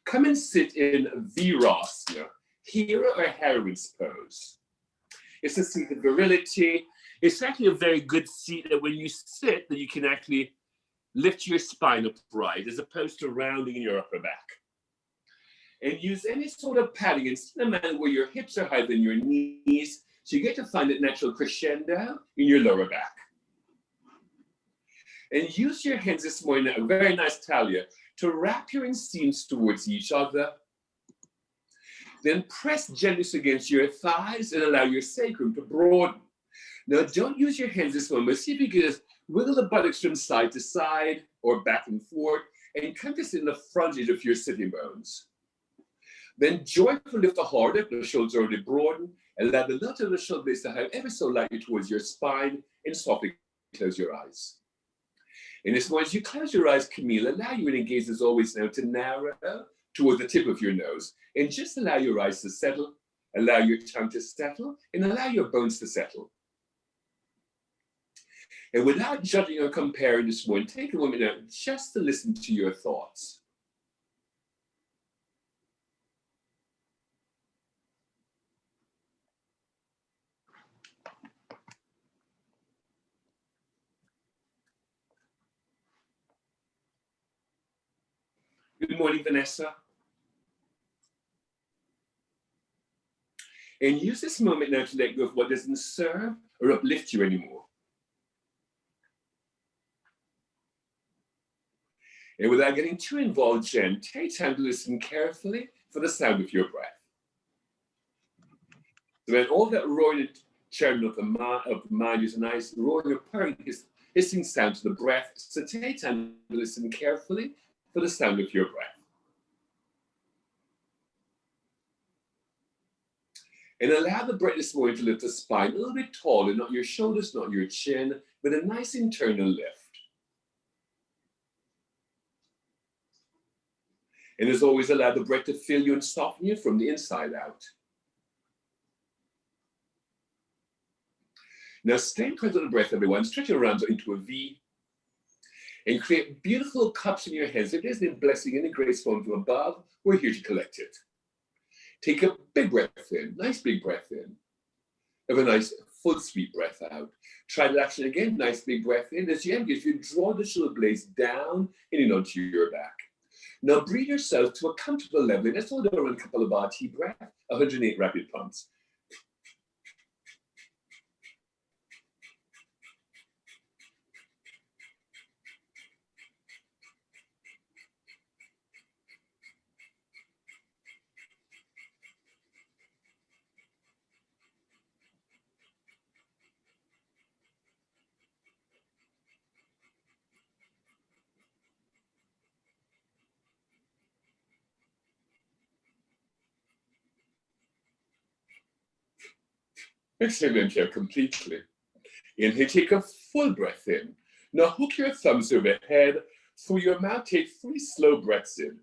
Come and sit in Virasana, hero or heroine's pose. It's a seat of virility. It's actually a very good seat that when you sit, that you can actually lift your spine upright as opposed to rounding in your upper back. And use any sort of padding in a manner where your hips are higher than your knees, so you get to find that natural crescendo in your lower back. And use your hands this morning, a very nice Talia, to wrap your inseams towards each other. Then press gently against your thighs and allow your sacrum to broaden. Now, don't use your hands this moment. See if you can just wiggle the buttocks from side to side or back and forth, and come to sit in the front edge of your sitting bones. Then joyfully lift the heart up, the shoulders already broaden, and allow the nut of the shoulder blades to hang ever so lightly towards your spine, and softly close your eyes. And as long as you close your eyes, Camille, allow your inner gaze as always now to narrow toward the tip of your nose, and just allow your eyes to settle, allow your tongue to settle, and allow your bones to settle. And without judging or comparing this morning, take a moment now just to listen to your thoughts. Good morning, Vanessa. And use this moment now to let go of what doesn't serve or uplift you anymore. And without getting too involved, Jen, take time to listen carefully for the sound of your breath. So when all that roaring and churning of the mind is a nice roaring or purring, hissing sound to the breath. So take time to listen carefully for the sound of your breath. And allow the breath this morning to lift the spine a little bit taller, not your shoulders, not your chin, but a nice internal lift. And as always, allow the breath to fill you and soften you from the inside out. Now stay present with the breath, everyone. Stretch your arms into a V. And create beautiful cups in your hands. If there's any blessing, any grace from above, we're here to collect it. Take a big breath in, nice big breath in. Have a nice full sweet breath out. Try that action again, nice big breath in. As you empty, you draw the shoulder blades down in and onto your back. Now breathe yourself to a comfortable level. Let's hold on a couple of RT breath, 108 rapid pumps. Excellent here, completely. Inhale, take a full breath in. Now hook your thumbs overhead. Through your mouth, take 3 slow breaths in.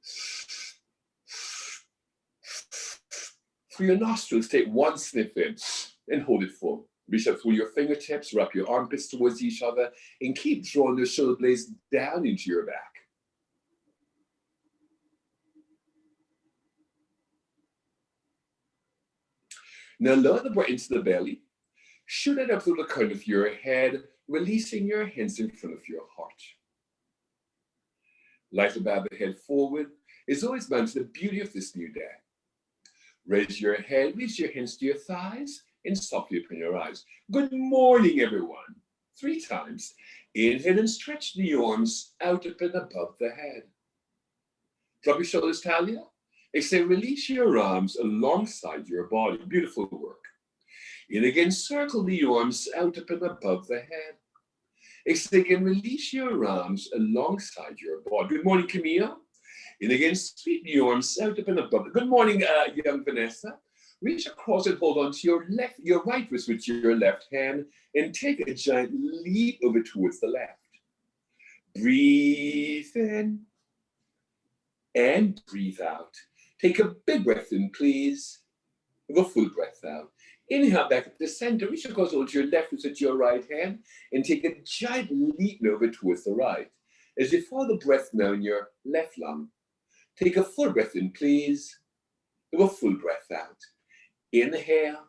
Through your nostrils, take 1 sniff in and hold it full. Reach up through your fingertips, wrap your armpits towards each other, and keep drawing the shoulder blades down into your back. Now lower the breath into the belly. Shoot it up through the crown of your head, releasing your hands in front of your heart. Light bow the head forward is always bound to the beauty of this new day. Raise your head, reach your hands to your thighs, and softly open your eyes. Good morning, everyone. 3 times. Inhale and stretch the arms out up and above the head. Drop your shoulders, Talia. Exhale, release your arms alongside your body. Beautiful work. In again, circle the arms out up and above the head. Exhale again, release your arms alongside your body. Good morning, Camille. In again, sweep the arms out up and above. Good morning, young Vanessa. Reach across and hold on to your right wrist with your left hand, and take a giant leap over towards the left. Breathe in and breathe out. Take a big breath in, please. Have a full breath out. Inhale back up to the center. Reach across hold your left wrist with your right hand, and take a giant leap over towards the right. As you follow the breath now in your left lung, Take a full breath in, please. Have a full breath out. Inhale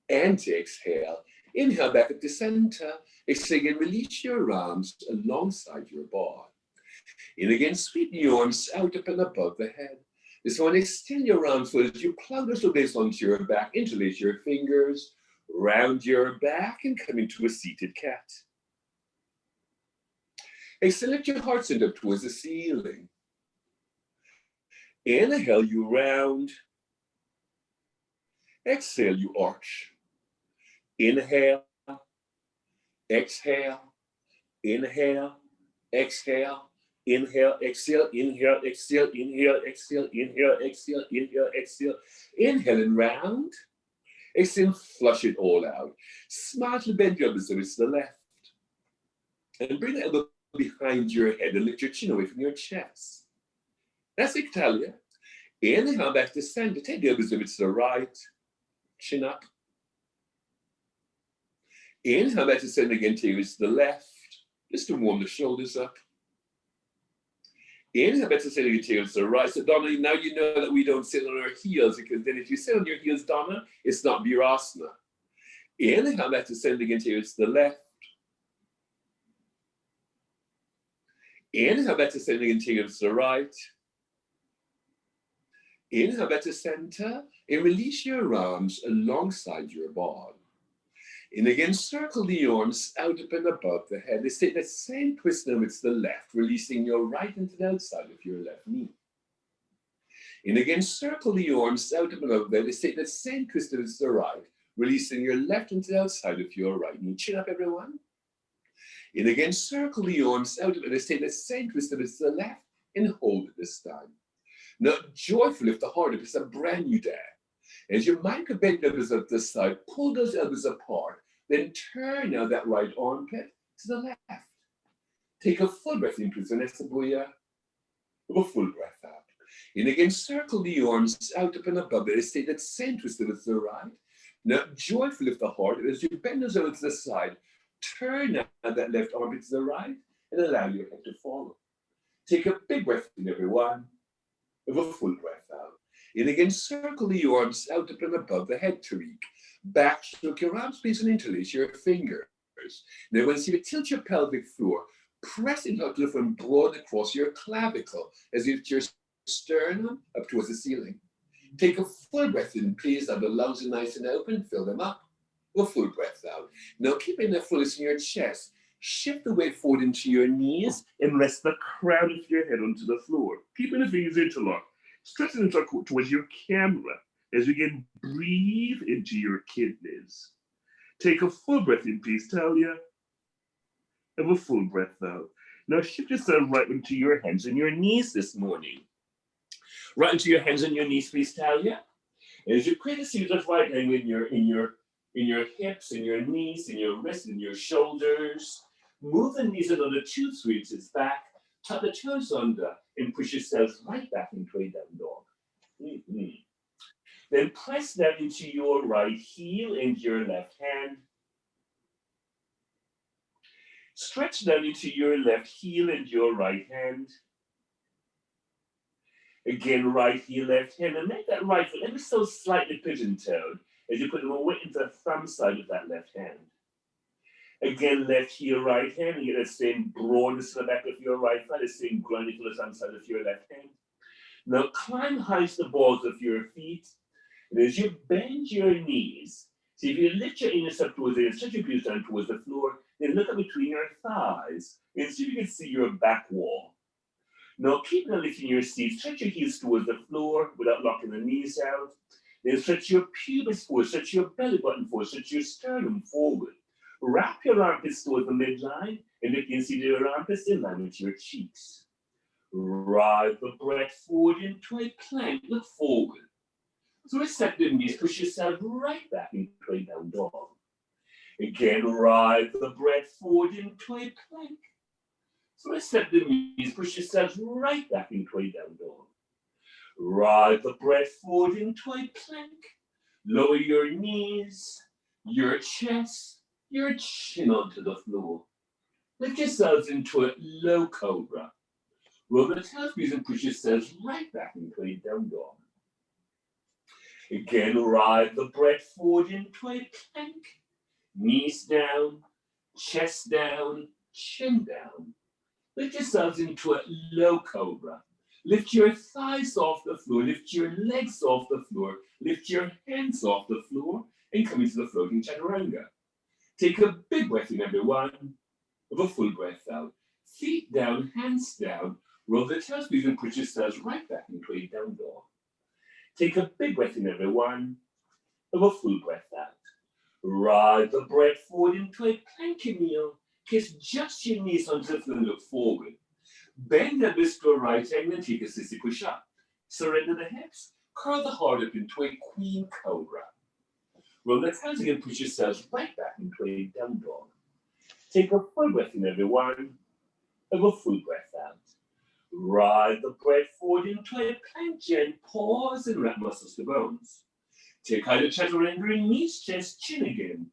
and exhale. Inhale back up to center. Exhale again, release your arms alongside your body. In again, sweep your arms out up and above the head. This one, extend your arms so that you plow those legs onto your back, interlace your fingers, round your back, and come into a seated cat. Exhale, lift your heart center up towards the ceiling. Inhale, you round. Exhale, you arch. Inhale, exhale, inhale, exhale, inhale, exhale, inhale, exhale, inhale, exhale, inhale, exhale, inhale, exhale. Inhale and round. Exhale, flush it all out. Smartly bend your elbows to the left. And bring the elbow behind your head and lift your chin away from your chest. That's Italia. Inhale back to center. Take the elbows to the right. Chin up. Inhale back to center again. Take it to the left. Just to warm the shoulders up. Inhale back to center again. Take it to the right. So Donna, now you know that we don't sit on our heels, because then if you sit on your heels, Donna, it's not Virasana. Inhale back to center again. Take it to the left. Inhale back to center again. Take it to the right. Inhale back to center and release your arms alongside your body. And again, circle the arms out up and above the head. Let's take that same twist now to the left, releasing your right into the outside of your left knee. And again, circle the arms out up and above the head. Let's take that same twist to the right, releasing your left into the outside of your right knee. Chin up, everyone. And again, circle the arms out up and let's take that same twist to the left and hold it this time. Now, joyfully lift the heart up. It's a brand new day. As your mind can bend elbows up this side, pull those elbows apart, then turn now that right armpit to the left. Take a full breath in, please, Vanessa Buya. Have a full breath out. And again, circle the arms out up and above it. Stay that same twist to the right. Now, joyfully lift the heart. As you bend those elbows to the side, turn now that left armpit to the right and allow your head to follow. Take a big breath in, everyone. Have a full breath out. And again, circle the arms out up and above the head, Tariq. Back stroke your arms, please, and interlace your fingers. Now, once you tilt your pelvic floor, press into the left and broaden across your clavicle as you lift your sternum up towards the ceiling. Take a full breath in, please. Have the lungs nice and open. Fill them up. A full breath out. Now, keeping the fullness in your chest. Shift the weight forward into your knees and rest the crown of your head onto the floor. Keeping the fingers interlocked. Stretch the interlock towards your camera as you again breathe into your kidneys. Take a full breath in, please, Talia. Have a full breath out. Now shift yourself right into your hands and your knees this morning. Right into your hands and your knees, please, Talia. As you create a series of right angle in your hips, in your knees, in your wrists, in your shoulders. Move the knees another 2, 3 inches back. Tuck the toes under and push yourselves right back into a down dog. Then press down into your right heel and your left hand. Stretch down into your left heel and your right hand. Again, right heel, left hand, and make that right foot ever so slightly pigeon-toed as you put them away into the thumb side of that left hand. Again, left heel, right hand, and you get the same broadness to the back of your right foot, the same grounding to the thumb side of your left hand. Now climb high to the balls of your feet, and as you bend your knees, see if you lift your inner step towards it, stretch your glutes down towards the floor, then look up between your thighs, and see if you can see your back wall. Now keep on lifting your seat, stretch your heels towards the floor without locking the knees out. Then stretch your pubis forward, stretch your belly button forward, stretch your sternum forward. Wrap your armpits towards the midline and you can see your armpits in line with your cheeks. Ride the breath forward into a plank, look forward. So receptive knees, push yourself right back into a down dog. Again, ride the breath forward into a plank. So receptive knees, push yourselves right back into a down dog. Ride the breath forward into a plank. Lower your knees, your chest, your chin onto the floor. Lift yourselves into a low cobra. Roll the tail, squeeze and push yourselves right back into a down dog. Again, ride the breath forward into a plank. Knees down, chest down, chin down. Lift yourselves into a low cobra. Lift your thighs off the floor, lift your legs off the floor, lift your hands off the floor, and come into the floating chaturanga. Take a big breath in, everyone, with a full breath out. Feet down, hands down, roll the tail, squeeze and push yourselves right back into a down dog. Take a big breath in, everyone, with a full breath out. Ride the breath forward into a plank kneel. Kiss just your knees onto the floor and look forward. Bend the wrist to a right angle and take a sissy push up. Surrender the hips. Curl the heart up into a queen cobra. Roll the hands again, push yourselves right back into a down dog. Take a full breath in, everyone, and a full breath out. Ride the breath forward into a plank and pause and wrap muscles to bones. Take either chaturanga in knees, chest, chin again.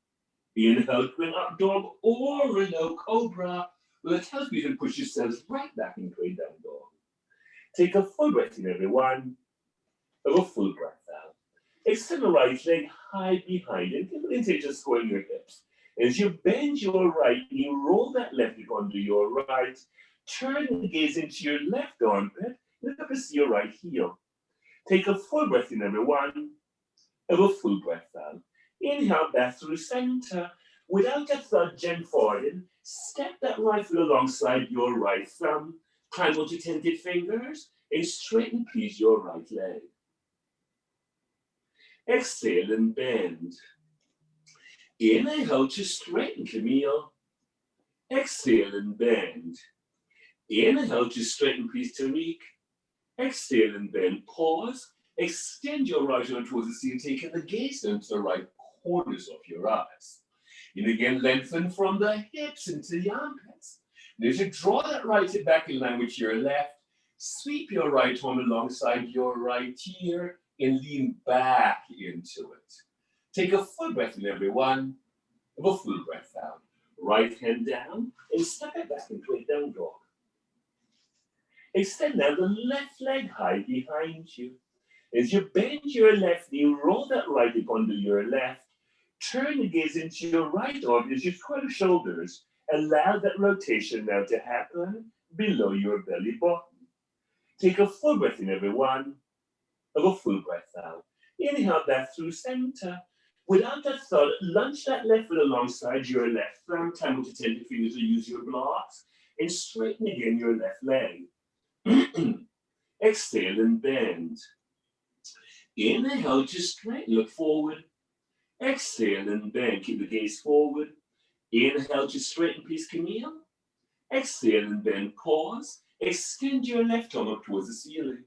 Inhale, twin up dog or a low cobra. With a tail squeeze and push yourselves right back into a down dog. Take a full breath in, everyone, and a full breath out. Extend the right leg high behind and give an intention squaring your hips. As you bend your right knee, roll that left hip onto your right. Turn the gaze into your left armpit. Lift up to see your right heel. Take a full breath in, everyone, and a full breath out. Inhale back through center. Without that third gent forward, step that right foot alongside your right thumb. Climb onto tented fingers and straighten, please, your right leg. Exhale and bend. Inhale to straighten, Camille. Exhale and bend. Inhale to straighten, please, Tariq. Exhale and bend. Pause. Extend your right arm towards the ceiling, taking the gaze down to the right corners of your eyes. And again, lengthen from the hips into the armpits. And as you draw that right hip back in line with your left, sweep your right arm alongside your right ear and lean back into it. Take a full breath in, everyone, and a full breath out. Right hand down and step it back into a down dog. Extend now the left leg high behind you. As you bend your left knee, roll that right hip under your left. Turn the gaze into your right arm as you square the shoulders. Allow that rotation now to happen below your belly button. Take a full breath in, everyone, and a full breath out. Inhale back through center. Without that thought, lunge that left foot alongside your left thumb. Time with the tender fingers to use your blocks. And straighten again your left leg. Exhale and bend. Inhale to straighten, look forward. Exhale and bend, keep the gaze forward. Inhale to straighten, please, Camille. Exhale and bend, pause. Extend your left arm up towards the ceiling.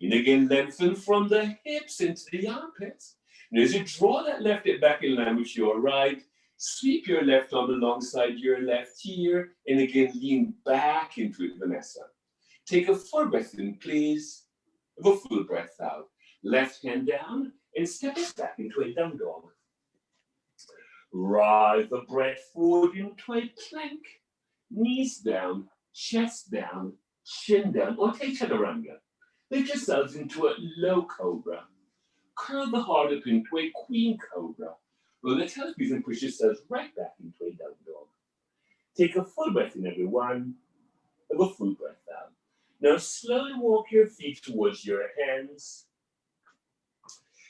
And again, lengthen from the hips into the armpits. And as you draw that left hip back in line with your right, sweep your left arm alongside your left ear. And again, lean back into it, Vanessa. Take a full breath in, please. Have a full breath out. Left hand down and step it back into a down dog. Ride the breath forward into a plank. Knees down, chest down, chin down, or take chaturanga. Lift yourselves into a low cobra. Curl the heart up into a queen cobra. Roll the tail, squeeze and push yourselves right back into a down dog. Take a full breath in, everyone. Have a full breath out. Now slowly walk your feet towards your hands.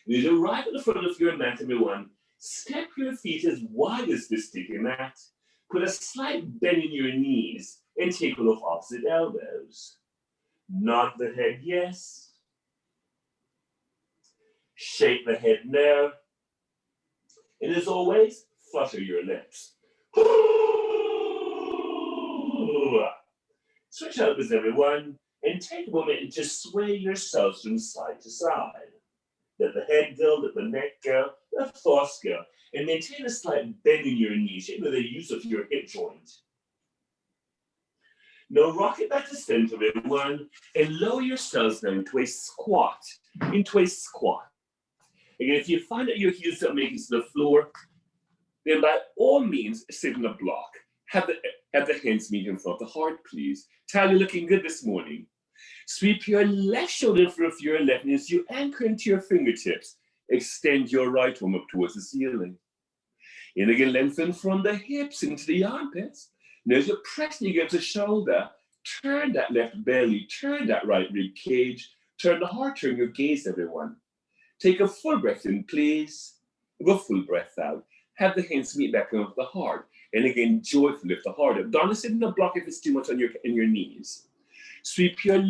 As you arrive at the front of your mat, everyone, step your feet as wide as the sticky mat. Put a slight bend in your knees and take off opposite elbows. Nod the head yes. Shake the head no. And as always, flutter your lips. Switch elbows, everyone, and take a moment to sway yourselves from side to side. Let the head go, let the neck go, let the thoughts go, and maintain a slight bend in your knees, with the use of your hip joint. Now rock it back to center, everyone, and lower yourselves now into a squat. Again, if you find that your heels are making to the floor, then by all means, sit in a block. Have the hands meet in front of the heart, please. Tal, you're looking good this morning. Sweep your left shoulder in front of your left knee as you anchor into your fingertips. Extend your right arm up towards the ceiling. And again, lengthen from the hips into the armpits. And as you're pressing against the shoulder, turn that left belly, turn that right rib cage, turn the heart, turn your gaze, everyone. Take a full breath in, please. Have a full breath out. Have the hands meet back on the heart. And again, joyfully lift the heart up. Don't sit in the block if it's too much on your knees. Sweep your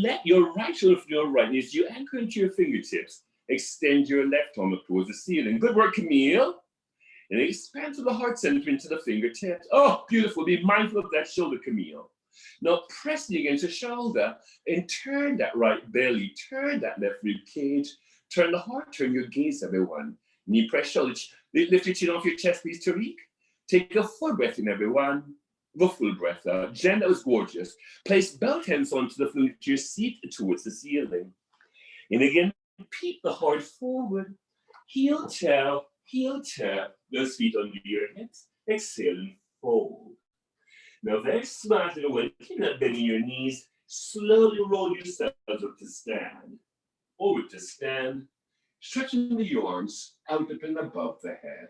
right shoulder from your right knee as you anchor into your fingertips. Extend your left arm up towards the ceiling. Good work, Camille. And expand to the heart center into the fingertips. Oh, beautiful. Be mindful of that shoulder, Camille. Now pressing against the shoulder and turn that right belly, turn that left rib cage, turn the heart, turn your gaze, everyone. Knee press shoulder. Lift your chin off your chest, please, Tariq. Take a full breath in, everyone. The full breath out. Jen, that was gorgeous. Place both hands onto the floor, your seat towards the ceiling. And again, repeat the heart forward. Heel tap, those feet under your hips. Exhale and fold. Now, very smart, everyone. Keep not bending your knees. Slowly roll yourselves up to stand. Over to stand. Stretching the arms out up and above the head.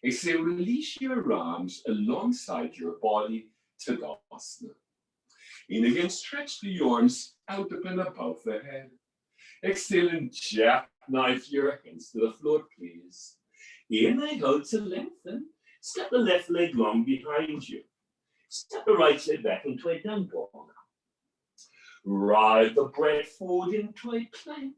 Exhale, release your arms alongside your body, Tadasana. And again, stretch the arms out up and above the head. Exhale and jackknife your hands to the floor, please. Inhale, hold to lengthen. Step the left leg long behind you. Step the right leg back into a down dog. Ride the breath forward into a plank.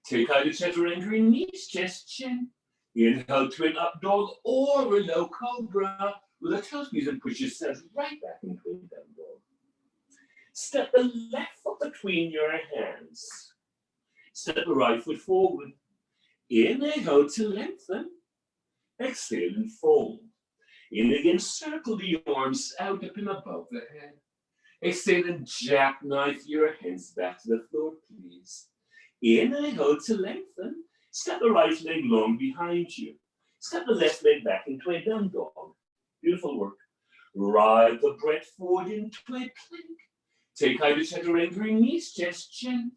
Take out the chaturanga, knees, chest, chin. Inhale to an up dog or a low cobra with the toes, knees, and push yourself right back into a down dog. Step the left foot between your hands. Step the right foot forward. Inhale to lengthen. Exhale and fold. In again, circle the arms out up and above the head. Exhale and jackknife your hands back to the floor, please. Inhale to lengthen. Step the right leg long behind you. Step the left leg back into a down dog. Beautiful work. Ride the breath forward into a plank. Take out the chaturanga, knees, chest, chin.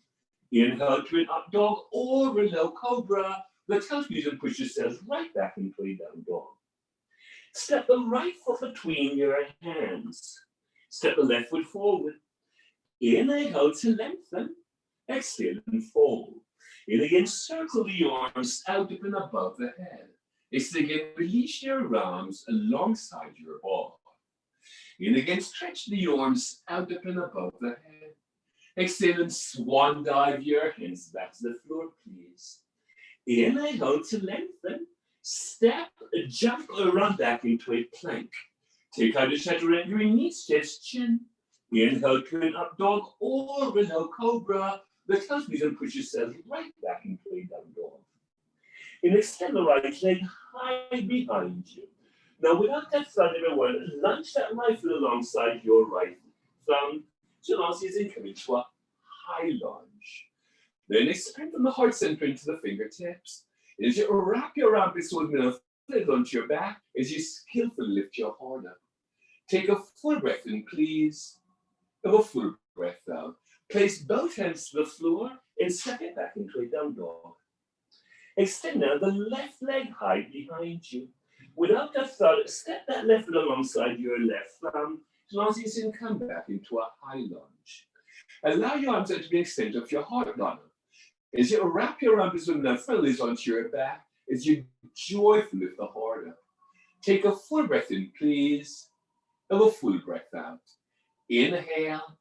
Inhale to an up dog or a low cobra. The toes, knees, and push yourselves right back into a down dog. Step the right foot between your hands. Step the left foot forward. Inhale to lengthen. Exhale and fold. And again, circle the arms out up and above the head. Exhale again, release your arms alongside your body. And again, stretch the arms out up and above the head. Exhale and swan dive your hands back to the floor, please. Inhale to lengthen. Step, jump, or run back into a plank. Take out the chaturanga, knees, chest, chin. Inhale to an up dog or a low cobra. The toes, knees, and push yourself right back into a down dog. And extend the right leg high behind you. Now, without that thumb, everyone, lunge that right foot alongside your right thumb. So now see it coming to a high lunge. Then expand from the heart center into the fingertips. And as you wrap your armpits with middle foot onto your back, as you skillfully lift your heart up. Take a full breath in, please. Have a full breath out. Place both hands to the floor and step it back into a down dog. Extend now the left leg high behind you. Without that thought, step that left foot alongside your left thumb, as long as you can come back into a high lunge. Allow your arms to be extended of your heart ladder. As you wrap your arms with the friendlies onto your back, as you joyfully lift the heart up. Take a full breath in, please. Have a full breath out. Inhale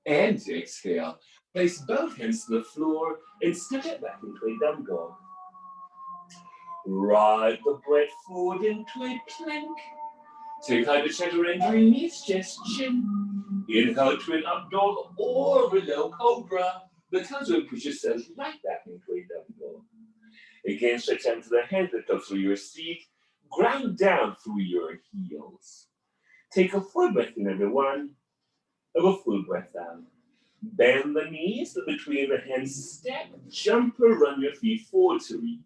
and exhale. Place both hands to the floor and step it back into a down dog. Ride the breath forward into a plank. Take out the chaturanga, knees, chest, chin. Inhale to an up dog or a low cobra. The toes will push yourself right back into a down dog. Again, stretch out to the hands that touch through your seat. Ground down through your heels. Take a full breath in, everyone. Have a full breath out. Bend the knees between the hands. Step, jump, or run your feet forward to reach.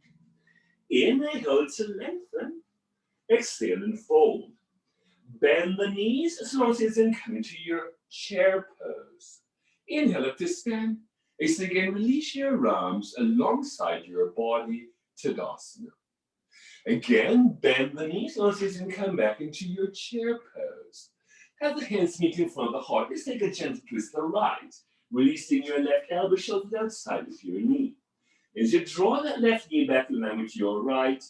Inhale to lengthen. Exhale and fold. Bend the knees as long as it's in coming to your chair pose. Inhale up to stand. Exhale again, release your arms alongside your body, Tadasana. Again, bend the knees, and come back into your chair pose. Have the hands meet in front of the heart. Let's take a gentle twist to the right, releasing your left elbow, shoulder outside of your knee. As you draw that left knee back in line with your right,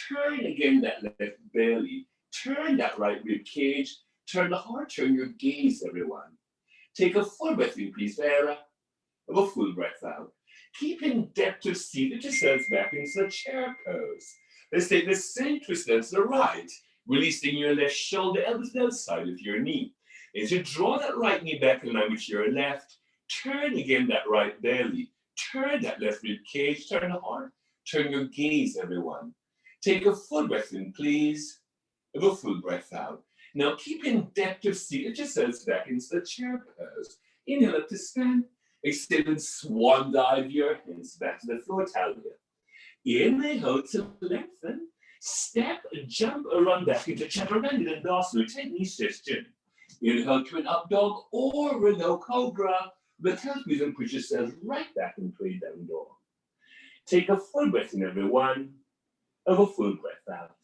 turn again that left belly, turn that right rib cage, turn the heart, turn your gaze, everyone. Take a full breath in, please, Vera. Have a full breath out. Keep in depth of seat, lift yourselves back into the chair pose. Let's take the same twist then to the right, releasing your left shoulder, elbows outside of your knee. As you draw that right knee back in line with your left, turn again that right belly, turn that left rib cage, turn the heart, turn your gaze, everyone. Take a full breath in, please. Have a full breath out. Now keep in depth of seat, lift yourselves back into the chair pose. Inhale up to stand. Extend and swan dive your hands back to the floor, Talia. Inhale to lengthen. Step, jump, or run back into Chaturanga and Dasana. Take knee system. Inhale to an up dog or a low cobra. The tail squeeze and push yourselves right back into a down dog. Take a full breath in, everyone. Have a full breath out.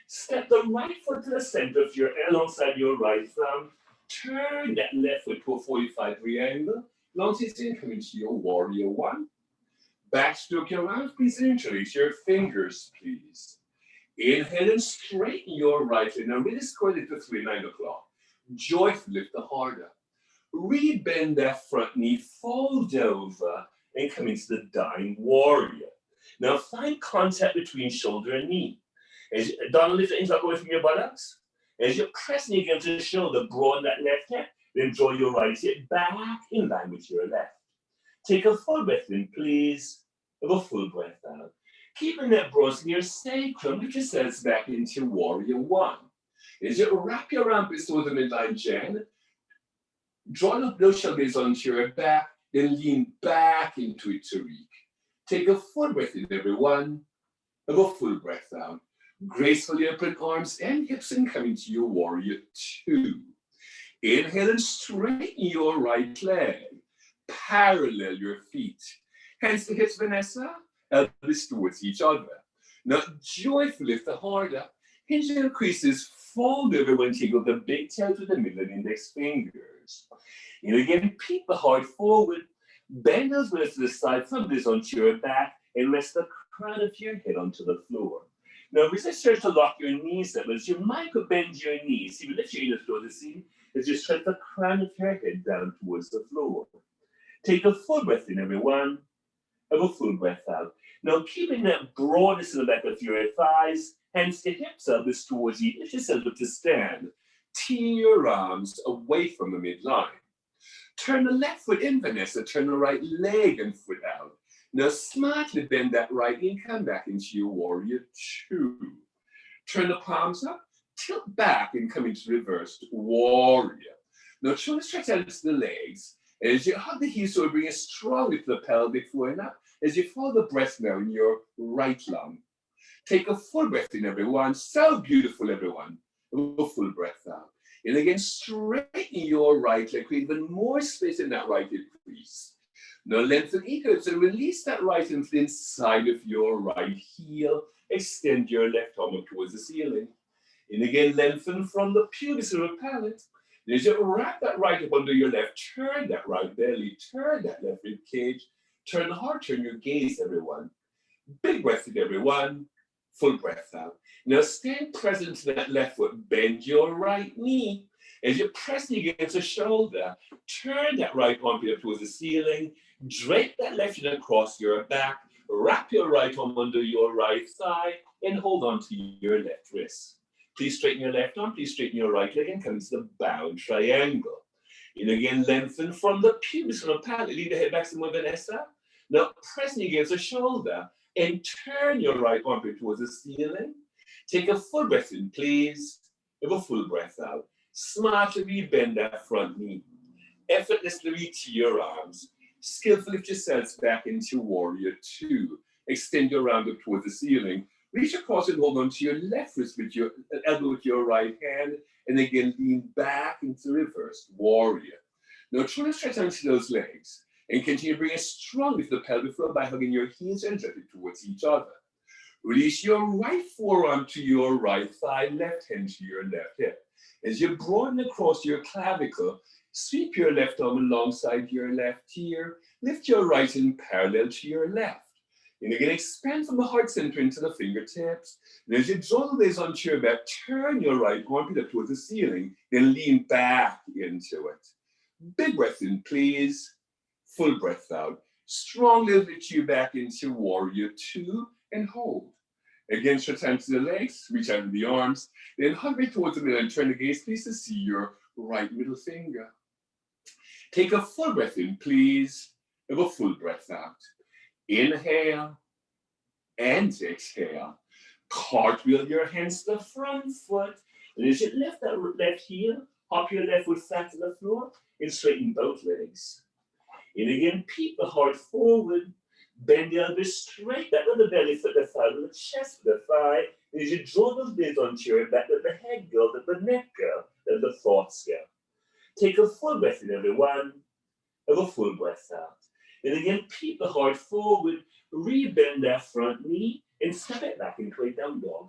Step the right foot to the center of your alongside your right thumb. Turn that left foot to a 45-degree angle. Long in, come into your warrior one. Backstroke your arms, please, and interlace your fingers, please. Inhale and straighten your right leg. Now really square it to 9 o'clock. Joyfully lift the heart up. Rebend that front knee, fold over, and come into the dying warrior. Now find contact between shoulder and knee. As Donald, lift the hands up away from your buttocks. As you're pressing against the shoulder, broaden that left hip. Then draw your right hip back in line with your left. Take a full breath in, please. Have a full breath out. Keeping that broad in your sacrum, lift yourselves back into warrior one. As you wrap your armpits toward the midline, Jen, draw those shoulders onto your back, then lean back into it, Tariq. Take a full breath in, everyone. Have a full breath out. Gracefully open arms and hips and come into your warrior two. Inhale and straighten your right leg. Parallel your feet. Hands to hips, Vanessa. Elbows towards each other. Now joyfully lift the heart up. Hinge your creases. Fold over when you go the big toe to the middle and index fingers. And again, peek the heart forward. Bend those wrists to the side. Thumb this onto your back and rest the crown of your head onto the floor. Now resist to lock your knees up. As you might bend your knees, you lift your inner floor to see. As you stretch the crown of your head down towards the floor. Take a full breath in, everyone. Have a full breath out. Now, keeping that broadness in the back of your thighs, hands to hips, elbows towards you. Lift yourself up to stand. Tee your arms away from the midline. Turn the left foot in, Vanessa. Turn the right leg and foot out. Now, smartly bend that right knee and come back into your warrior two. Turn the palms up. Tilt back and come into reversed warrior. Now try to stretch out into the legs. As you hug the heels, so bring it strongly to the pelvic floor and up. As you follow the breath now in your right lung. Take a full breath in, everyone. So beautiful, everyone. A full breath out. And again, straighten your right leg. Create even more space in that right hip crease. Now lengthen equals and release that right hand inside of your right heel. Extend your left arm up towards the ceiling. And again, lengthen from the pubis of the palate. As you wrap that right up under your left, turn that right belly, turn that left rib cage, turn the heart, turn your gaze, everyone. Big breath in, everyone. Full breath out. Now stand present to that left foot. Bend your right knee. As you're pressing against the shoulder, turn that right armpit up towards the ceiling. Drape that left hand across your back. Wrap your right arm under your right thigh and hold on to your left wrist. Please straighten your left arm, please straighten your right leg and come to the bound triangle. And again, lengthen from the pubis from the palate. Lean the head back some more, Vanessa. Now, pressing against the shoulder and turn your right armpit towards the ceiling. Take a full breath in, please. Have a full breath out. Smartly bend that front knee. Effortlessly reach your arms. Skillfully lift yourselves back into warrior two. Extend your arm up towards the ceiling. Reach across and hold on to your left wrist with your elbow with your right hand. And again, lean back into reverse warrior. Now try to stretch onto those legs and continue to bring a strong lift to the pelvic floor by hugging your heels energetically towards each other. Release your right forearm to your right thigh, left hand to your left hip. As you broaden across your clavicle, sweep your left arm alongside your left ear, lift your right hand parallel to your left. And again, expand from the heart center into the fingertips. And as you draw the legs onto your back, turn your right armpit up towards the ceiling, then lean back into it. Big breath in, please. Full breath out. Strongly lift you back into warrior two and hold. Again, stretch out to the legs, reach out to the arms, then hug right towards the middle and turn the gaze, please, to see your right middle finger. Take a full breath in, please, and a full breath out. Inhale and exhale. Cartwheel your hands to the front foot. And as you lift that left heel, hop your left foot flat to the floor and straighten both legs. And again, peep the heart forward. Bend the elbows straight back with the belly foot, the thigh, with the chest for the thigh. And as you draw those legs onto your back, let the head go, let the neck go, let the thoughts go. Take a full breath in, everyone. Have a full breath out. And again, peep the heart forward, re-bend that front knee, and step it back into a down dog.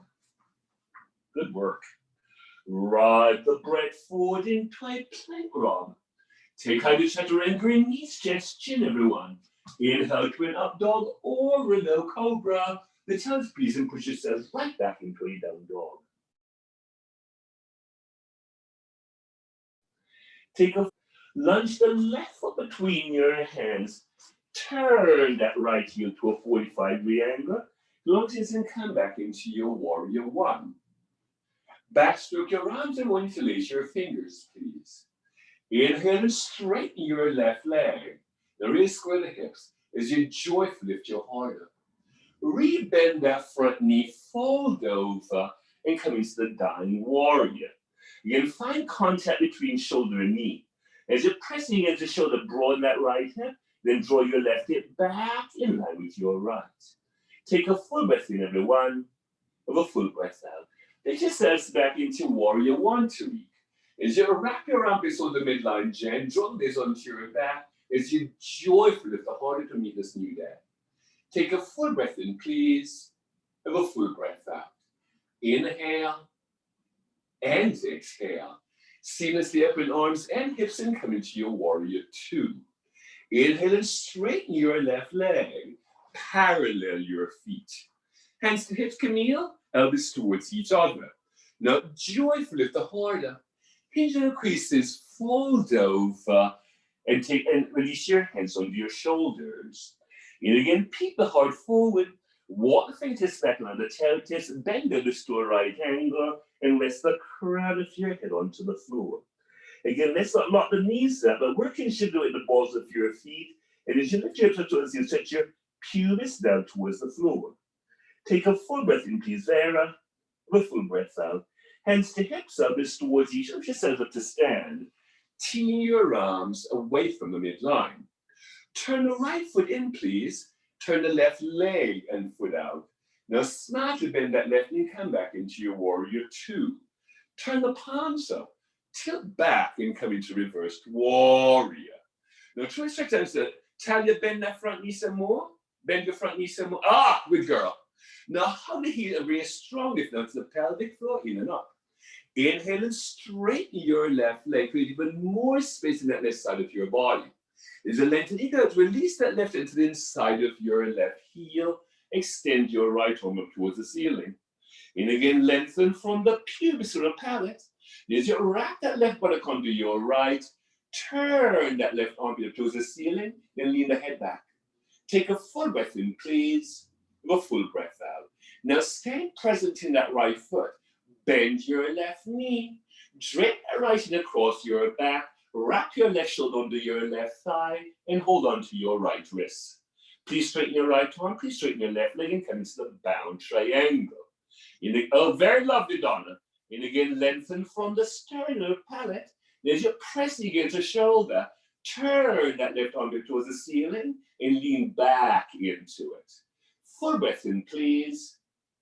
Good work. Ride the breath forward into a plank rob. Take high chaturanga, knees, chest, chin, everyone. Inhale to an up dog or a low cobra. The toes, please, and push yourselves right back into a down dog. Take a lunge the left foot between your hands. Turn that right heel to a 45-degree angle. Lunges and come back into your warrior one. Backstroke your arms and want you to lace your fingers, please. Inhale and straighten your left leg. Now really square the hips as you joyfully lift your heart up. Re-bend that front knee, fold over, and come into the down warrior. Again, find contact between shoulder and knee. As you're pressing against the shoulder, broaden that right hip, then draw your left hip back in line with your right. Take a full breath in, everyone. Have a full breath out. Take yourselves back into warrior one, Tariq. As you wrap your armpits on the midline, Jen, draw this onto your back as you joyfully lift the heart to meet this new day. Take a full breath in, please. Have a full breath out. Inhale and exhale. Seamlessly open arms and hips and come into your warrior two. Inhale and straighten your left leg. Parallel your feet. Hands to hips, Camille. Elbows towards each other. Now joyfully lift the heart up. Hinge and creases, fold over, and release your hands onto your shoulders. And again, peep the heart forward. Walk the fingertips back on the tail tips, bend the restore right angle, and rest the crown of your head onto the floor. Again, let's not lock the knees up, but work and should do it the balls of your feet. And as you lift your toes, you stretch your pubis down towards the floor. Take a full breath in, please, Vera. Have a full breath out. Hands to hips, elbows towards each of yourselves up to stand. Teeing your arms away from the midline. Turn the right foot in, please. Turn the left leg and foot out. Now smartly bend that left knee and come back into your warrior two. Turn the palms up. Tilt back and come into reversed warrior. Now try to stretch out. Talia, bend that front knee some more. Bend your front knee some more. Ah, good girl. Now hug the heel and bring a strong lift down to the pelvic floor, in and up. Inhale and straighten your left leg, create even more space in that left side of your body. As you lengthen it out, release that left into the inside of your left heel. Extend your right arm up towards the ceiling. And again, lengthen from the pubis to the palate. As you wrap that left buttock onto your right, turn that left arm up towards the ceiling, then lean the head back. Take a full breath in, please. Have a full breath out. Now stay present in that right foot. Bend your left knee. Drape that right knee across your back. Wrap your left shoulder under your left thigh and hold on to your right wrist. Please straighten your right arm. Please straighten your left leg and come into the bound triangle. Oh, very lovely, Donna. And again, lengthen from the sternum palate. As you press against the shoulder, turn that left arm towards the ceiling and lean back into it. Full breath in, please.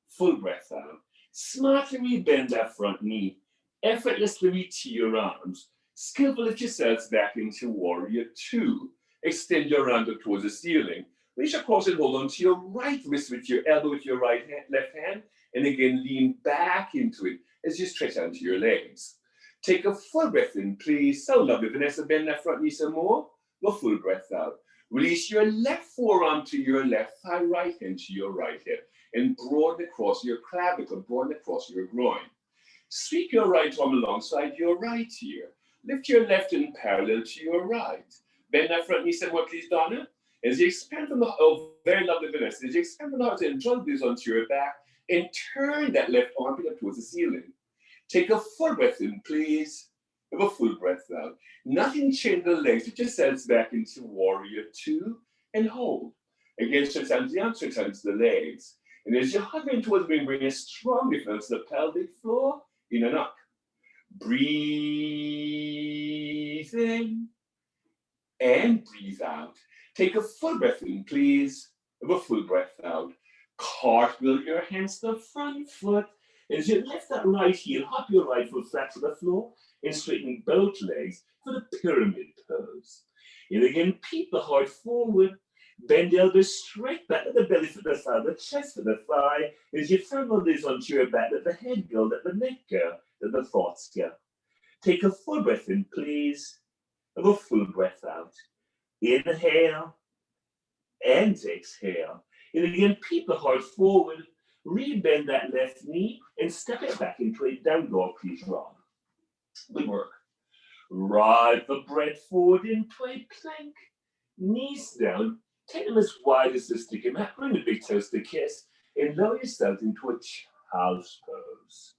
Full breath out. Smartly bend that front knee. Effortlessly reach your arms. Skillful, lift yourselves back into warrior two. Extend your round up towards the ceiling. Reach across and hold on to your right wrist with your elbow with your left hand. And again, lean back into it as you stretch out into your legs. Take a full breath in, please. So lovely. Vanessa, bend that front knee some more. Go full breath out. Release your left forearm to your left thigh, right hand to your right hip. And broaden across your clavicle, broaden across your groin. Sweep your right arm alongside your right ear. Lift your left hand parallel to your right. Bend that front knee some more, please, Donna. As you expand from the, oh, very lovely, Vanessa. As you expand from the heart and draw this onto your back and turn that left armpit up towards the ceiling. Take a full breath in, please. Have a full breath out. Nothing change the legs. Put yourselves back into warrior two and hold. Again, stretch out the arms, stretch out the legs. And as you're hovering towards the ring, bring a strong lift to the pelvic floor, in and up. Breathe in and breathe out. Take a full breath in, please. Have a full breath out. Cartwheel your hands to the front foot. As you lift that right heel, hop your right foot flat to the floor and straighten both legs for the pyramid pose. And again, peep the heart forward. Bend the elbows straight back, let the belly for the thigh, the chest for the thigh. As you firm this onto your back, let the head go, let the neck go, let the thoughts go. Take a full breath in, please. Have a full breath out. Inhale and exhale. And again, peep the heart forward. Rebend that left knee and step it back into a down dog, please, Rob. Good work. Ride the breath forward into a plank. Knees down. Take them as wide as the sticky mat. Bring the big toes to kiss and lower yourself into a child's pose.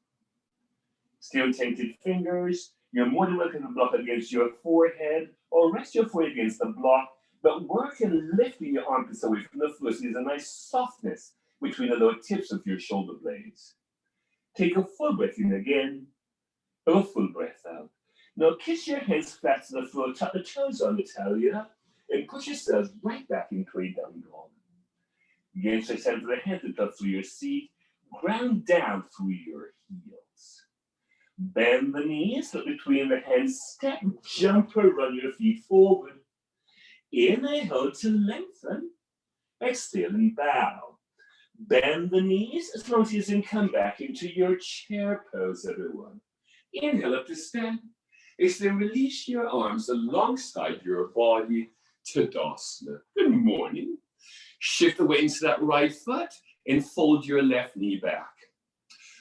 Still tented fingers. You're more than welcome to block against your forehead or rest your foot against the block, but work in lifting your armpits away from the floor so there's a nice softness between the lower tips of your shoulder blades. Take a full breath in again. Have a full breath out. Now kiss your hands flat to the floor, tuck the toes on the talia, and push yourselves right back into a down dog. Again, stretch out the hands up through your seat, ground down through your heels. Bend the knees, look between the hands, step, jump or run your feet forward. Inhale to lengthen, exhale and bow. Bend the knees as long as you can come back into your chair pose, everyone. Inhale up to stand. Exhale, release your arms alongside your body. Tadasana. Good morning. Shift the weight into that right foot and fold your left knee back.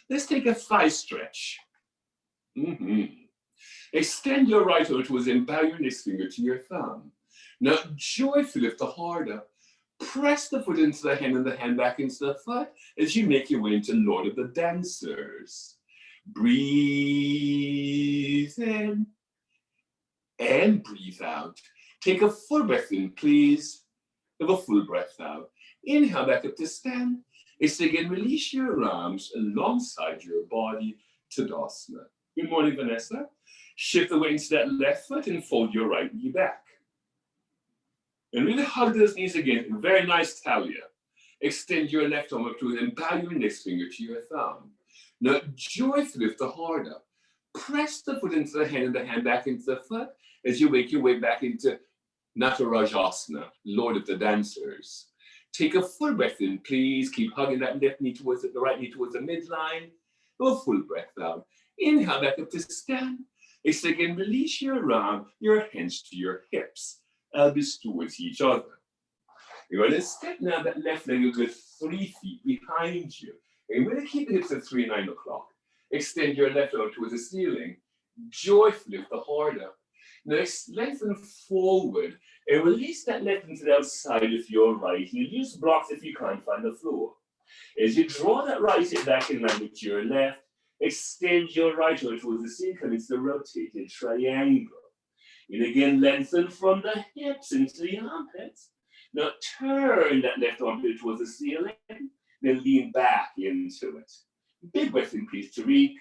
Let's take a thigh stretch. Extend your right arm towards and bow your index finger to your thumb. Now joyfully lift the heart up. Press the foot into the hand and the hand back into the foot as you make your way into Lord of the Dancers. Breathe in and breathe out. Take a full breath in, please. Have a full breath out. Inhale back up to stand. Exhale again, release your arms alongside your body. Tadasana. Good morning, Vanessa. Shift the weight into that left foot and fold your right knee back. And really hug those knees again. Very nice talia. Extend your left arm up to it and bow your index finger to your thumb. Now joyfully lift the heart up. Press the foot into the hand and the hand back into the foot as you make your way back into Matsuyasana, Lord of the Dancers. Take a full breath in, please. Keep hugging that left knee towards the right knee towards the midline. A full breath out. Inhale back up to stand. Exhale again, release your arm, your hands to your hips, elbows towards each other. You're going to step now that left leg a good 3 feet behind you. And you're going to keep the hips at 3 and 9 o'clock. Extend your left arm towards the ceiling. Joyfully lift the heart up. Next, lengthen forward and release that left into the outside of your right heel. Use blocks if you can't find the floor. As you draw that right hip back in line with your left, extend your right arm towards the ceiling, come into the rotated triangle. And again, lengthen from the hips into the armpits. Now turn that left armpit towards the ceiling, then lean back into it. Big breath in, please, Tariq.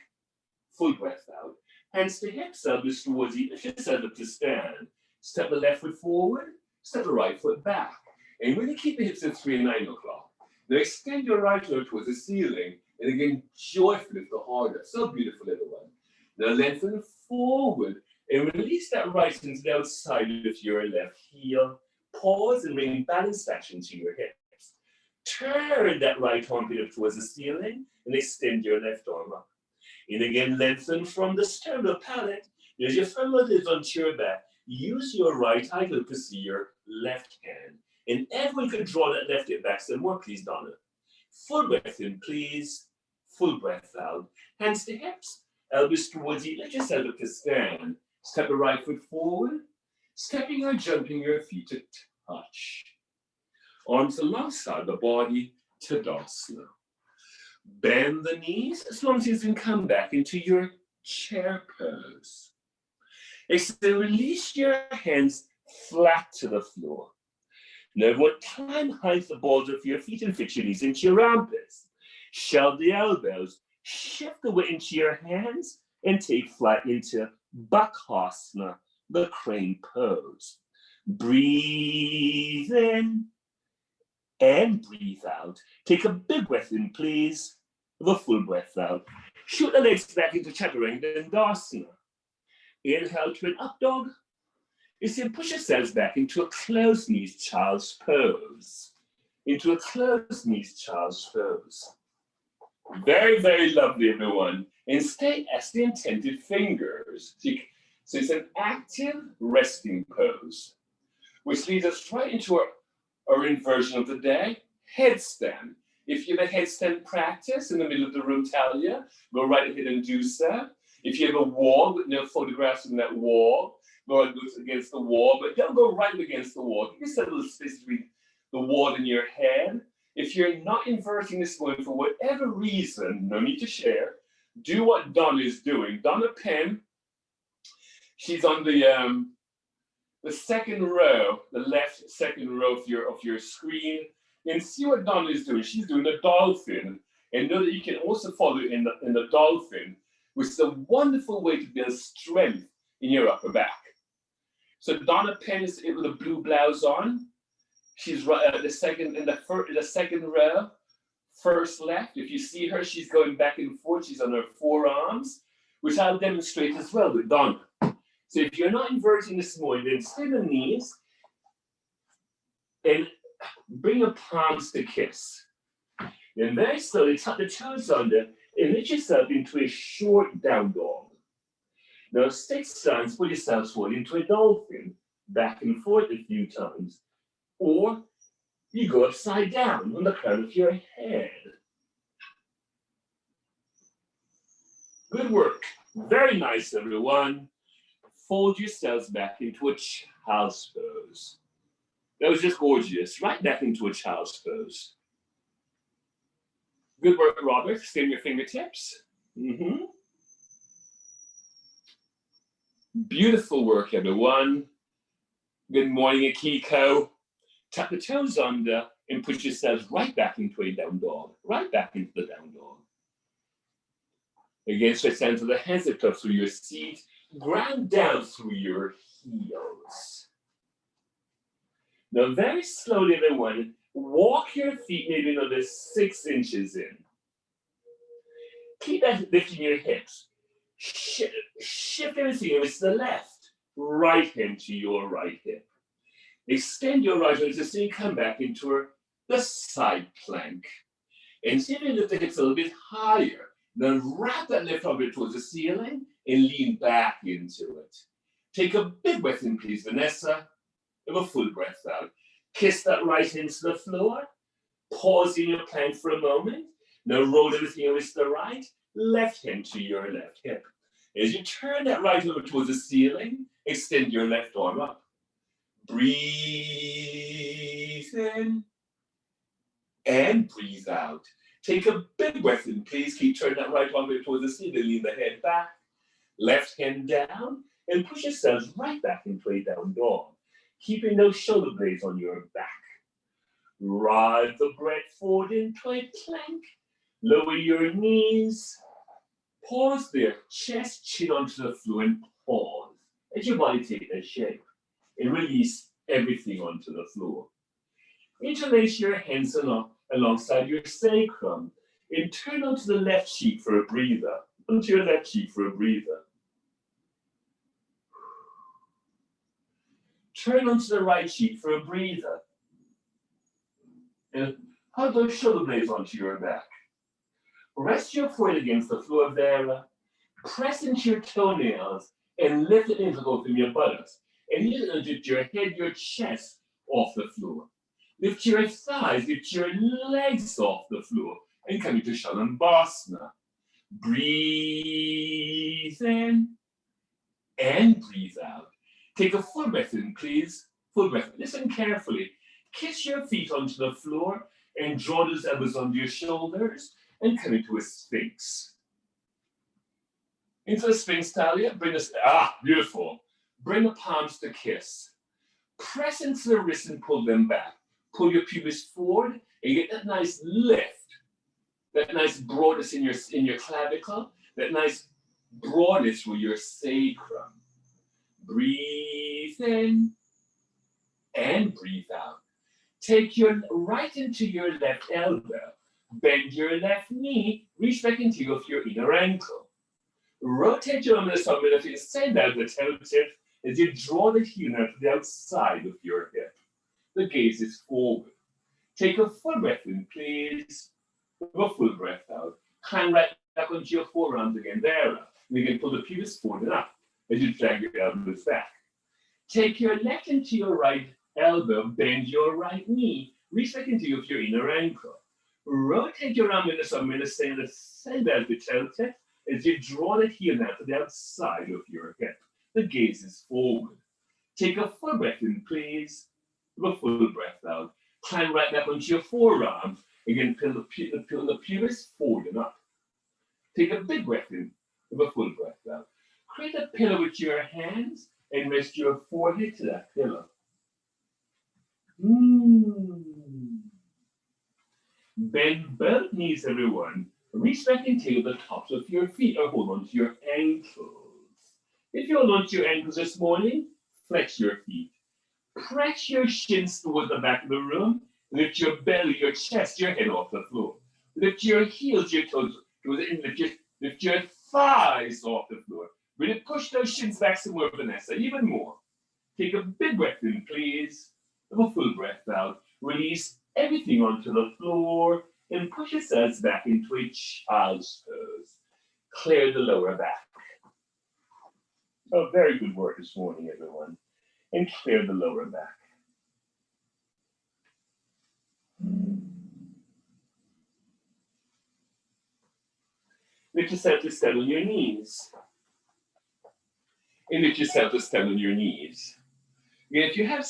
Full breath out. Hands to hips, elbows towards each. Lift yourself up to stand. Step the left foot forward, step the right foot back. And really keep the hips at 3 and 9 o'clock. Now extend your right arm towards the ceiling, and again, joyfully lift the heart up. So beautiful, everyone. Now lengthen forward And release that right into the outside of your left heel. Pause and bring balance action to your hips. Turn that right armpit up towards the ceiling and extend your left arm up. And again, lengthen from the sternal palate. As your thumb is onto your back, use your right eye to see your left hand. And everyone could draw that left hip back some more, please, Donna. Full breath in, please. Full breath out. Hands to hips. Elbows towards you. Let yourself up to stand. Step the right foot forward. Stepping or jumping your feet to touch. Arms alongside the body, Tadasana. Bend the knees as long as you can come back into your chair pose. Exhale, release your hands flat to the floor. Now everyone climb high the balls of your feet and fit your knees into your armpits. Shelve the elbows, shift the weight into your hands and take flight into Bakasana, the crane pose. Breathe in and breathe out. Take a big breath in, please. The full breath out. Shoot the legs back into Chaturanga and Tadasana. Inhale to an up dog. Exhale, push yourselves back into a closed knees child's pose. Into a closed knees child's pose. Very, very lovely, everyone. And stay as the intended fingers. So it's an active resting pose, which leads us right into our inversion of the day, headstand. If you have a headstand practice in the middle of the room, Talia, go right ahead and do so. If you have a wall with no photographs in that wall, go against the wall, but don't go right against the wall. Give yourself a little space between the wall and your head. If you're not inverting this morning for whatever reason, no need to share, do what Donna is doing. Donna Penn, she's on the second row, the left second row of your screen, and see what Donna is doing. She's doing a dolphin, and know that you can also follow in the dolphin, which is a wonderful way to build strength in your upper back. So Donna Penn is with a blue blouse on. She's right the second row, first left. If you see her, she's going back and forth. She's on her forearms, which I'll demonstrate as well with Donna. So if you're not inverting this morning, then stay on the knees and bring your palms to kiss. Then very slowly tuck the toes under and lift yourself into a short down dog. Now stick stance, put yourself forward into a dolphin, back and forth a few times. Or you go upside down on the crown of your head. Good work. Very nice, everyone. Fold yourselves back into a child's pose. That was just gorgeous. Right back into a child's pose. Good work, Robert. Stem your fingertips. Beautiful work, everyone. Good morning, Akiko. Tuck the toes under and put yourselves right back into a down dog. Right back into the down dog. Again, stretch down to the hands that touch through your seat. Ground down through your heels. Now, very slowly, everyone, walk your feet maybe another 6 inches in. Keep that lifting your hips. Shift everything over to the left. Right hand to your right hip. Extend your right arm so you come back into the side plank. And see if you lift the hips a little bit higher. Then wrap that left arm towards the ceiling and lean back into it. Take a big breath in, please, Vanessa. Have a full breath out. Kiss that right hand to the floor. Pause in your plank for a moment. Now roll everything over to the right. Left hand to your left hip. As you turn that right arm towards the ceiling, extend your left arm up. Breathe in and breathe out. Take a big breath in, please. Keep turning that right arm towards the ceiling. Lean the head back. Left hand down. And push yourselves right back into a down dog. Keeping those shoulder blades on your back. Ride the breath forward into a plank. Lower your knees. Pause there. Chest, chin onto the floor and pause. Let your body take that shape. And release everything onto the floor. Interlace your hands alongside your sacrum. And turn onto the left cheek for a breather. Onto your left cheek for a breather. Turn onto the right cheek for a breather. And hug those shoulder blades onto your back. Rest your forehead against the floor there. Press into your toenails and lift it into both of your buttocks. And you lift your head, your chest off the floor. Lift your thighs, lift your legs off the floor, and come into Bakasana. Breathe in and breathe out. Take a full breath in, please. Full breath. Listen carefully. Kiss your feet onto the floor and draw those elbows onto your shoulders and come into a sphinx. Into a sphinx, Talia. Bring us, beautiful. Bring the palms to kiss. Press into the wrists and pull them back. Pull your pubis forward and get that nice lift. That nice broadness in your clavicle. That nice broadness through your sacrum. Breathe in and breathe out. Take your right into your left elbow. Bend your left knee. Reach back into your inner ankle. Rotate your arm and send out the toe tip as you draw the heel to the outside of your hip. The gaze is forward. Take a full breath in, please. A full breath out. Climb right back onto your forearms again. There. And you can pull the pubis forward and up as you drag your elbows back. Take your left into your right elbow. Bend your right knee. Reach back into your inner ankle. Rotate your arm and send out the toe tip as you draw the heel now to the outside of your hip. The gaze is forward. Take a full breath in, please. A full breath out. Climb right back onto your forearms. Again, pull the pubis forward and up. Take a big breath in. A full breath out. Create a pillow with your hands and rest your forehead to that pillow. Bend both knees, everyone. Reach back and take the tops of your feet or hold on to your ankles. If you hold on to your ankles this morning, flex your feet. Press your shins toward the back of the room. Lift your belly, your chest, your head off the floor. Lift your heels, your toes, lift your thighs off the floor. Really push those shins back some more, Vanessa, even more. Take a big breath in, please. Have a full breath out. Release everything onto the floor and push yourselves back into a child's pose. Clear the lower back. Oh, very good work this morning, everyone. And clear the lower back. Lift yourself to stand on your knees. And lift yourself to stand on your knees. Again, if you have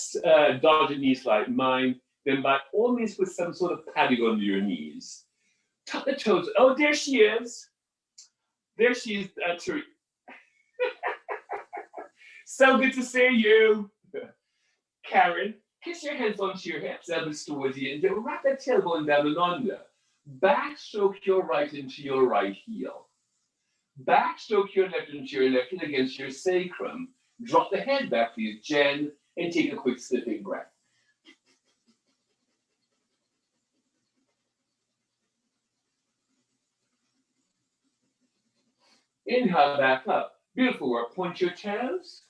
dodgy knees like mine, then by all means put some sort of padding under your knees. Tuck the toes. Oh, there she is. There she is. That's her. So good to see you. Karen, kiss your hands onto your hips, elbows towards you, and then wrap that tailbone down and under. Backstroke your right into your right heel. Backstroke your left into your left heel against your sacrum. Drop the head back, please, Jen, and take a quick sniffing breath. Inhale back up. Beautiful work. Point your toes.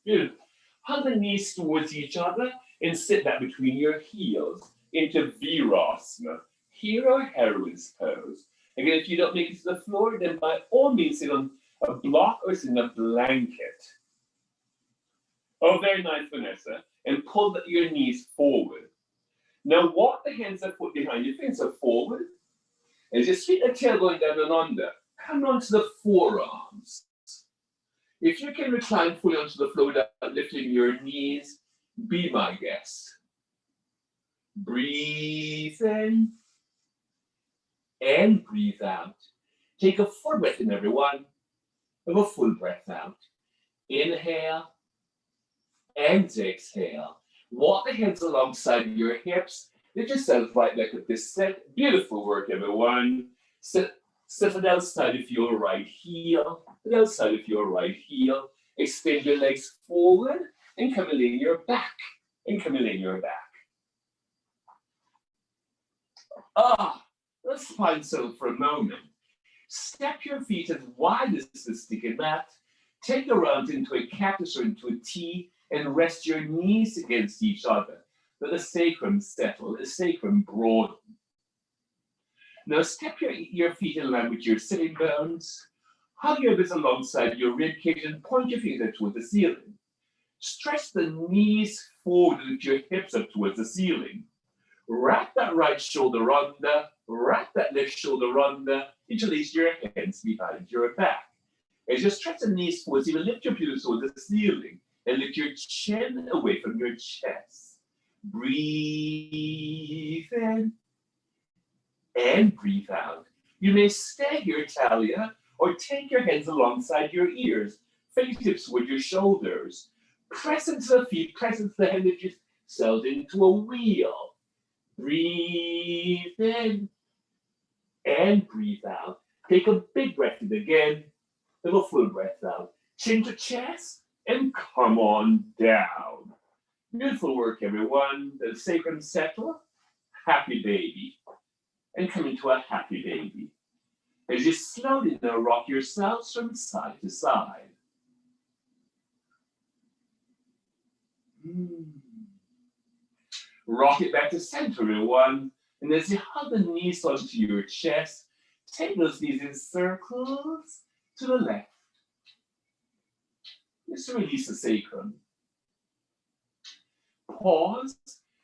Beautiful. Hug the knees towards each other and sit back between your heels into Virasana, hero heroine's pose. Again, if you don't make it to the floor, then by all means sit on a block or sit in a blanket. Oh, very nice, Vanessa. And pull your knees forward. Now walk the hands and foot behind your feet, so forward. As you sweep the tail going down and under, come onto the forearms. If you can recline fully onto the floor without lifting your knees, be my guest. Breathe in and breathe out. Take a full breath in, everyone. Have a full breath out. Inhale and exhale. Walk the hands alongside your hips. Lift yourself right back at this set. Beautiful work, everyone. Sit to the outside of your right heel. To the outside of your right heel. Extend your legs forward and come and lay on your back. And come and lay on your back. Let's spine settle for a moment. Step your feet as wide as the stick and mat. Take the round into a cactus or into a T and rest your knees against each other. Let the sacrum settle, let the sacrum broaden. Now step your feet in line with your sitting bones. Hug your elbows alongside your rib cage and point your fingers toward the ceiling. Stretch the knees forward and lift your hips up towards the ceiling. Wrap that right shoulder under, wrap that left shoulder under, interlace your hands behind your back. As you stretch the knees forward, you will lift your pelvis towards the ceiling and lift your chin away from your chest. Breathe in and breathe out. You may stay here, Talia, or take your hands alongside your ears, fingertips with your shoulders. Press into the feet, press into the hand, yourself into a wheel. Breathe in and breathe out. Take a big breath in again, with a full breath out. Chin to chest and come on down. Beautiful work, everyone. The sacrum settle, happy baby. And come into a happy baby. As you slowly now rock yourselves from side to side. Rock it back to center, everyone. And as you hug the knees onto your chest, take those knees in circles to the left. Just release the sacrum. Pause.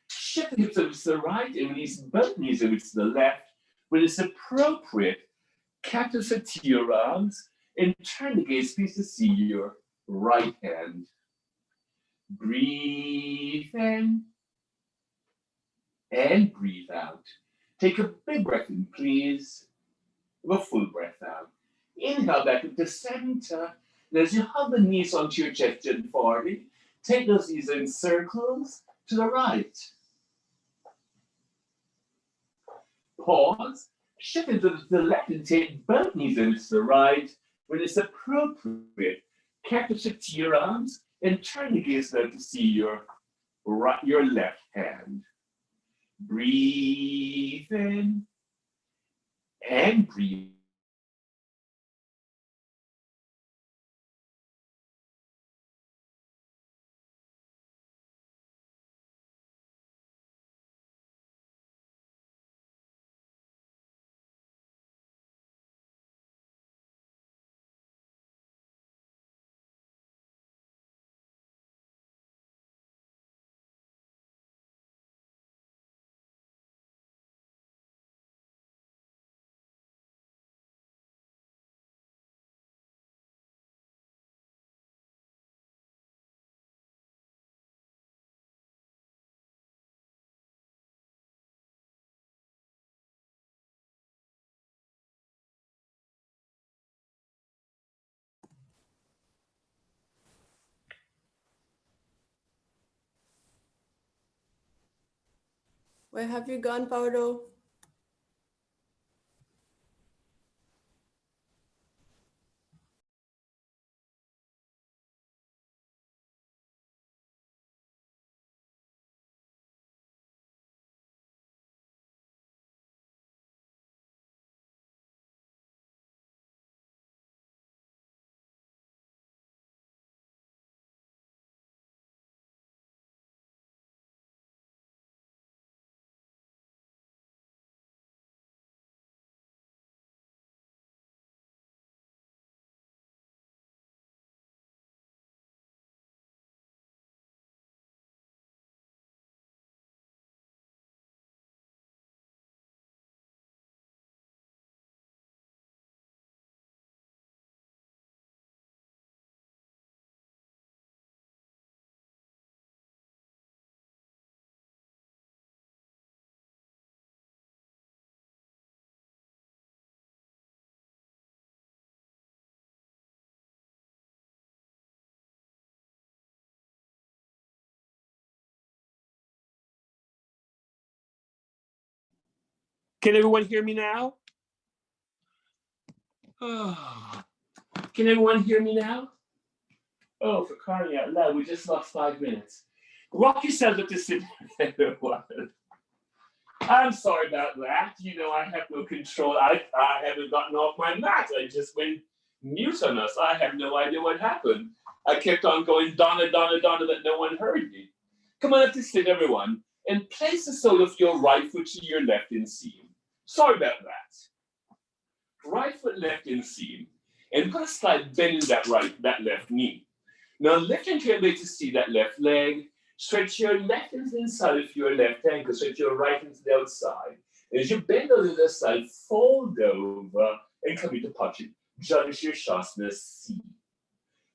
Shift the hips over to the right and release both knees over to the left. When it's appropriate, cactus to your arms and turn the gaze please to see your right hand. Breathe in and breathe out. Take a big breath in, please. With a full breath out. Inhale back into center. And as you hug the knees onto your chest and forward, take those knees in circles to the right. Pause. Shift into the left and take both knees over to the right. When it's appropriate, cactus to your arms and turn the gaze down to see your left hand. Breathe in and breathe. Where have you gone, Paulo? Can everyone hear me now? Oh. Can everyone hear me now? Oh, for crying out loud, we just lost 5 minutes. Rock yourselves up to sit, everyone. I'm sorry about that. You know, I have no control. I haven't gotten off my mat. I just went mute on us. I have no idea what happened. I kept on going, Donna, Donna, Donna, but no one heard me. Come on up to sit, everyone, and place the sole of your right foot to your left inseam. Sorry about that. Right foot left inseam. And we're going to slide bending that left knee. Now lift into your leg to see that left leg. Stretch your left into the inside of your left ankle. Stretch your right into the outside. As you bend on the other side, fold over and come into Matsuyasana C.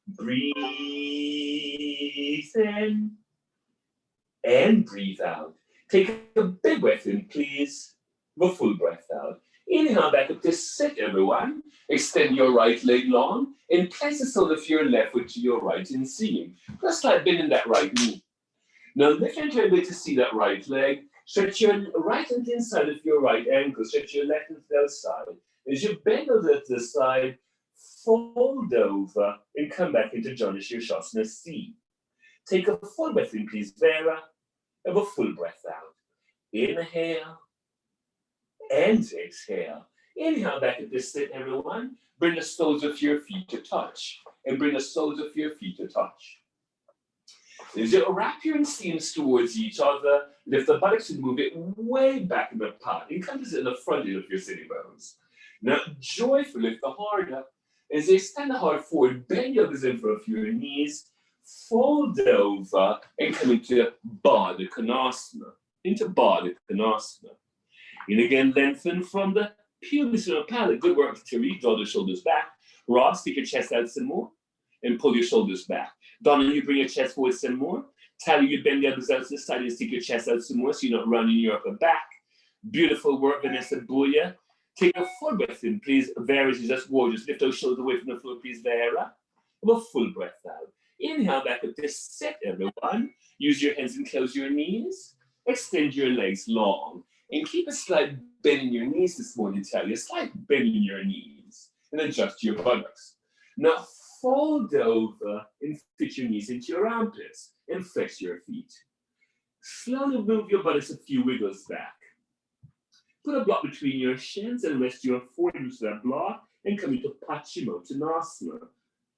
Breathe in and breathe out. Take a big breath in, please. A full breath out. Inhale back up to sit, everyone. Extend your right leg long and place the sole of your left foot to your right inseam. Just like bending that right knee. Now lift your leg to see that right leg. Stretch your right into the inside of your right ankle. Stretch your left into the outside. As you bend over to the side, fold over and come back into Matsuyasana C. Take a full breath in, please, Vera. Have a full breath out. Inhale and exhale. Inhale back at this sit, everyone. Bring the soles of your feet to touch. And bring the soles of your feet to touch. As you wrap your inseams towards each other, lift the buttocks and move it way back in the pot. Encompass it in the front end of your sitting bones. Now, joyfully lift the heart up. As you extend the heart forward, bend your elbows in front of your knees, fold over, and come into Bakasana. Into Bakasana. And again, lengthen from the pubis to the palate. Good work, Terry. Draw the shoulders back. Rob, stick your chest out some more and pull your shoulders back. Donna, you bring your chest forward some more. Tally, you bend the elbows out to the side and stick your chest out some more so you're not running your upper back. Beautiful work, Vanessa Booya. Take a full breath in, please. Vera, is just gorgeous. Lift those shoulders away from the floor, please, Vera. Have a full breath out. Inhale back up to sit, everyone. Use your hands and close your knees. Extend your legs long. And keep a slight bend in your knees this morning, Talia. A slight bend in your knees. And adjust your buttocks. Now fold over and fit your knees into your armpits. And flex your feet. Slowly move your buttocks a few wiggles back. Put a block between your shins and rest your forehead into that block. And come into Paschimottanasana.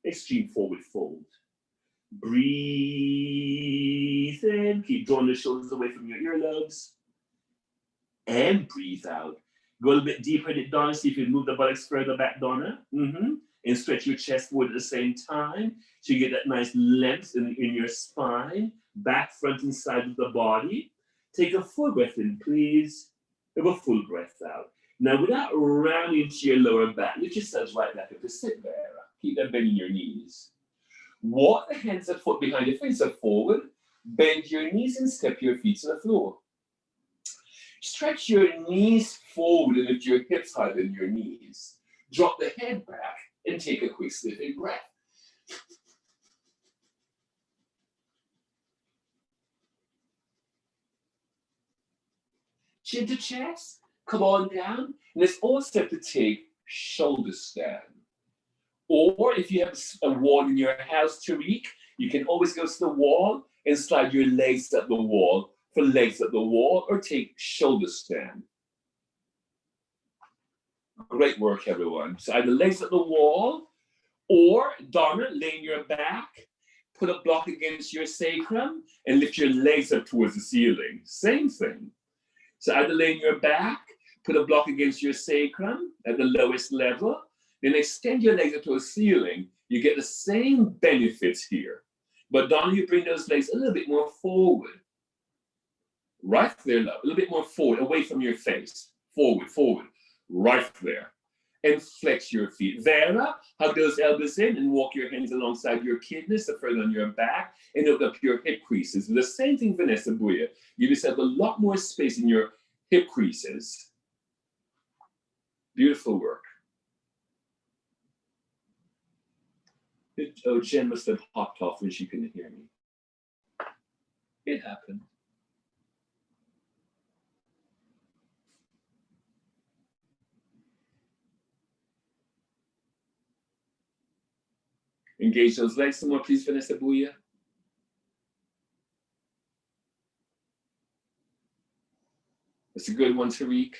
Extreme forward fold. Breathe in. Keep drawing the shoulders away from your earlobes. And breathe out. Go a little bit deeper in it, Donna. See if you move the buttocks further back, Donna. And stretch your chest forward at the same time. So you get that nice length in your spine. Back, front, and side of the body. Take a full breath in, please. Have a full breath out. Now, without rounding to your lower back, lift yourselves right back up to sit there. Keep that bend in your knees. Walk the hands and foot behind your face up forward. Bend your knees and step your feet to the floor. Stretch your knees forward and lift your hips higher than your knees. Drop the head back and take a quick sniffing breath. Chin to chest, come on down. And it's all set to take shoulder stand. Or if you have a wall in your house, Tariq, you can always go to the wall and slide your legs up the wall for legs up the wall, or take shoulder stand. Great work, everyone. So either legs up the wall, or Donna, lay on your back, put a block against your sacrum, and lift your legs up towards the ceiling. Same thing. So either lay on your back, put a block against your sacrum at the lowest level, then extend your legs up to a ceiling. You get the same benefits here. But Donna, you bring those legs a little bit more forward. Right there, love. A little bit more forward, away from your face. Forward, forward. Right there. And flex your feet. Vera, hug those elbows in and walk your hands alongside your kidneys to further on your back and open up your hip creases. The same thing, Vanessa Booya. Give yourself a lot more space in your hip creases. Beautiful work. Oh, Jen must have hopped off when she couldn't hear me. It happened. Engage those legs some more, please, Vanessa Booya. That's a good one, Tariq.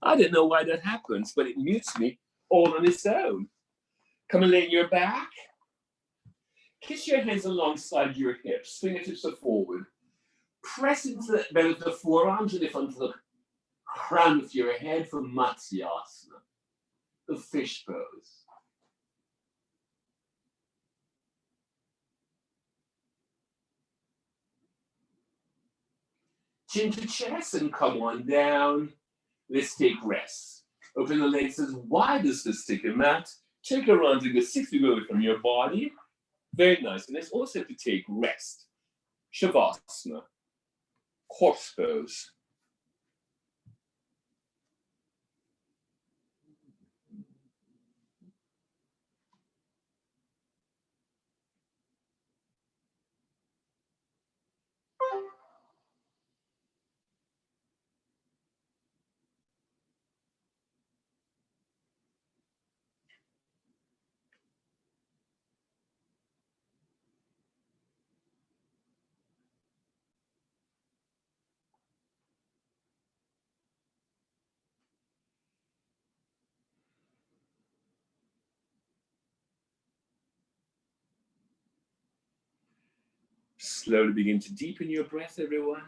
I don't know why that happens, but it mutes me all on its own. Come and lay on your back. Kiss your hands alongside your hips. Fingertips are forward. Press into the bend of the forearms and lift onto the crown of your head for Matsuyasana, the fish pose. Chin to chest and come on down. Let's take rest. Open the legs as wide as the sticker mat. Take a round to go 6 feet away from your body. Very nice. And let's also have to take rest. Shavasana, corpse pose. Slowly begin to deepen your breath, everyone.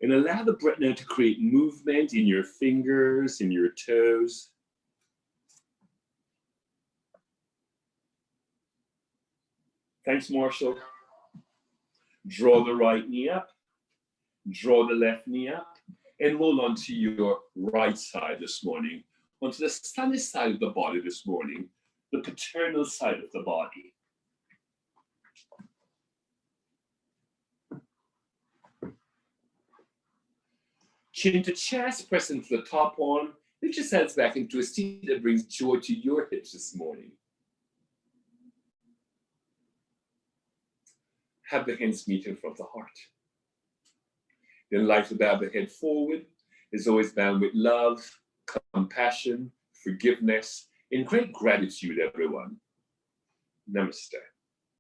And allow the breath now to create movement in your fingers, in your toes. Thanks, Marshall. Draw the right knee up. Draw the left knee up. And roll onto your right side this morning. Onto the sunny side of the body this morning. The paternal side of the body. Chin to chest, press into the top arm. Lift your hands back into a seat that brings joy to your hips this morning. Have the hands meet in front of the heart. Then light to bow the head forward. Is always bound with love, compassion, forgiveness, and great gratitude, everyone. Namaste.